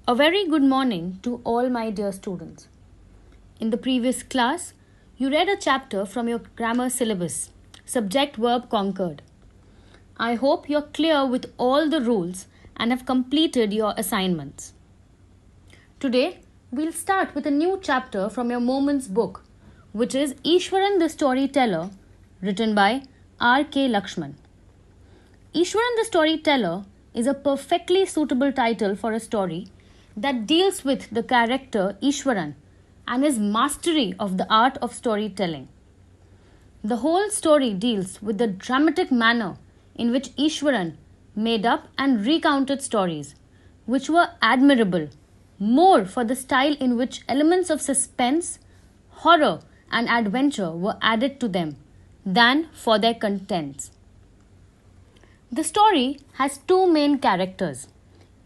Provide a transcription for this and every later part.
A very good morning to all my dear students. In the previous class, you read a chapter from your grammar syllabus, Subject Verb Conquered. I hope you're clear with all the rules and have completed your assignments. Today, we'll start with a new chapter from your Moments book, which is Ishwaran the Storyteller, written by R.K. Lakshman. Ishwaran the Storyteller is a perfectly suitable title for a story that deals with the character Ishwaran and his mastery of the art of storytelling. The whole story deals with the dramatic manner in which Ishwaran made up and recounted stories, which were admirable, more for the style in which elements of suspense, horror, and adventure were added to them than for their contents. The story has two main characters,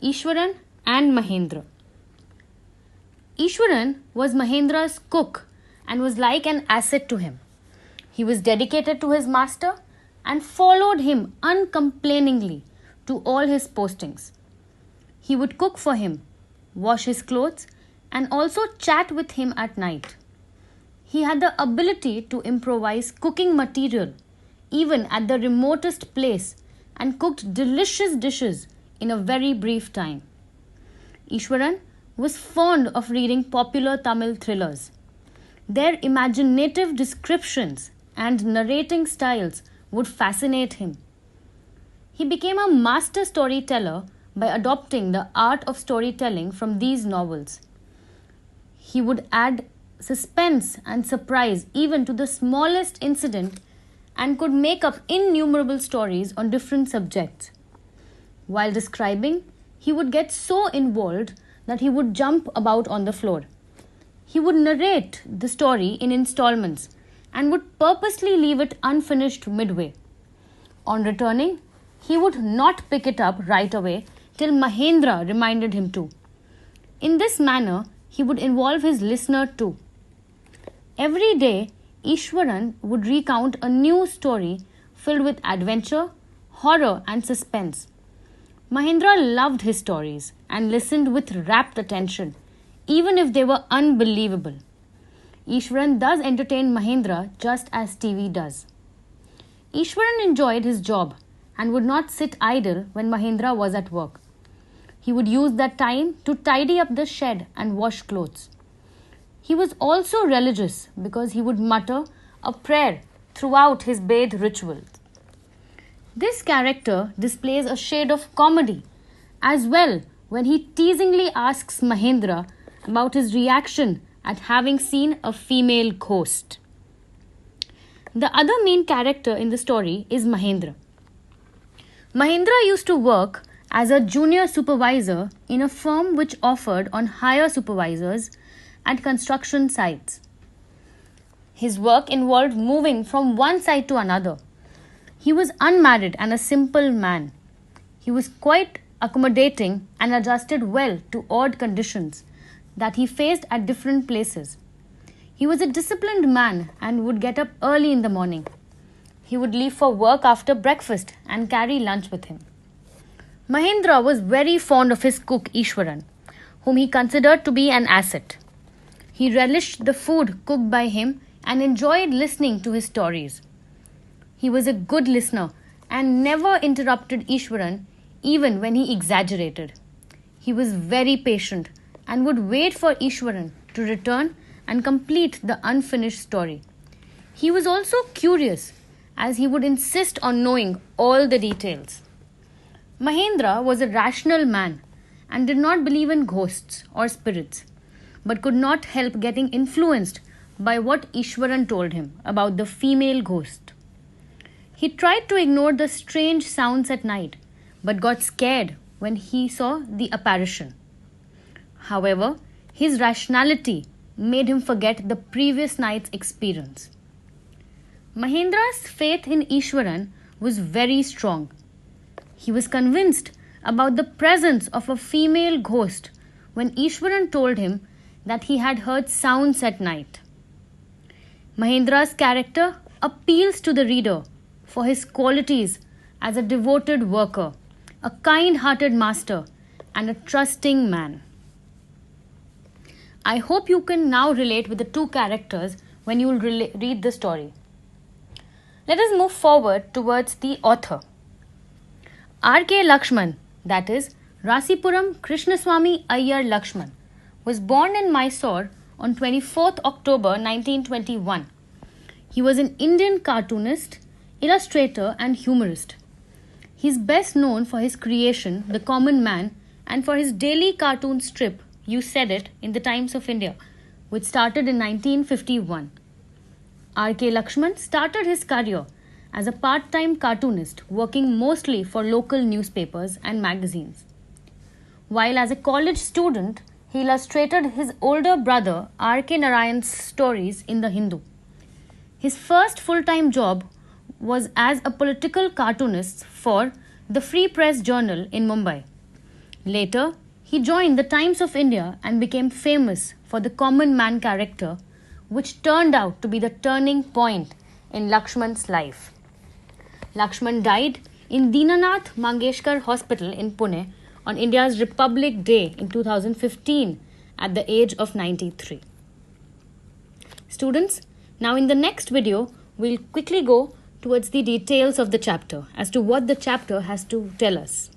Ishwaran and Mahendra. Ishwaran was Mahendra's cook and was like an asset to him. He was dedicated to his master and followed him uncomplainingly to all his postings. He would cook for him, wash his clothes, and also chat with him at night. He had the ability to improvise cooking material even at the remotest place and cooked delicious dishes in a very brief time. Ishwaran was fond of reading popular Tamil thrillers. Their imaginative descriptions and narrating styles would fascinate him. He became a master storyteller by adopting the art of storytelling from these novels. He would add suspense and surprise even to the smallest incident and could make up innumerable stories on different subjects. While describing, he would get so involved that he would jump about on the floor. He would narrate the story in installments and would purposely leave it unfinished midway. On returning, he would not pick it up right away till Mahendra reminded him to. In this manner, he would involve his listener too. Every day, Ishwaran would recount a new story filled with adventure, horror, and suspense. Mahendra loved his stories and listened with rapt attention, even if they were unbelievable. Ishwaran does entertain Mahendra just as TV does. Ishwaran enjoyed his job and would not sit idle when Mahendra was at work. He would use that time to tidy up the shed and wash clothes. He was also religious because he would mutter a prayer throughout his bathe rituals. This character displays a shade of comedy as well when he teasingly asks Mahendra about his reaction at having seen a female ghost. The other main character in the story is Mahendra. Mahendra used to work as a junior supervisor in a firm which offered on hire supervisors at construction sites. His work involved moving from one site to another. He was unmarried and a simple man. He was quite accommodating and adjusted well to odd conditions that he faced at different places. He was a disciplined man and would get up early in the morning. He would leave for work after breakfast and carry lunch with him. Mahendra was very fond of his cook Ishwaran, whom he considered to be an asset. He relished the food cooked by him and enjoyed listening to his stories. He was a good listener and never interrupted Ishwaran even when he exaggerated. He was very patient and would wait for Ishwaran to return and complete the unfinished story. He was also curious as he would insist on knowing all the details. Mahendra was a rational man and did not believe in ghosts or spirits, but could not help getting influenced by what Ishwaran told him about the female ghost. He tried to ignore the strange sounds at night, but got scared when he saw the apparition. However, his rationality made him forget the previous night's experience. Mahendra's faith in Ishwaran was very strong. He was convinced about the presence of a female ghost when Ishwaran told him that he had heard sounds at night. Mahendra's character appeals to the reader for his qualities as a devoted worker, a kind-hearted master, and a trusting man. I hope you can now relate with the two characters when you will read the story. Let us move forward towards the author. R.K. Lakshman, that is Rasipuram Krishnaswamy Iyer Lakshman, was born in Mysore on 24th October 1921. He was an Indian cartoonist, illustrator and humorist. He is best known for his creation, The Common Man, and for his daily cartoon strip, You Said It, in the Times of India, which started in 1951. R.K. Lakshman started his career as a part-time cartoonist working mostly for local newspapers and magazines. While as a college student, he illustrated his older brother R.K. Narayan's stories in The Hindu. His first full-time job was as a political cartoonist for the Free Press Journal in Mumbai. Later, he joined the Times of India and became famous for the common man character, which turned out to be the turning point in Lakshman's life. Lakshman died in Dinanath Mangeshkar Hospital in Pune on India's Republic Day in 2015 at the age of 93. Students, now in the next video, we'll quickly go towards the details of the chapter as to what the chapter has to tell us.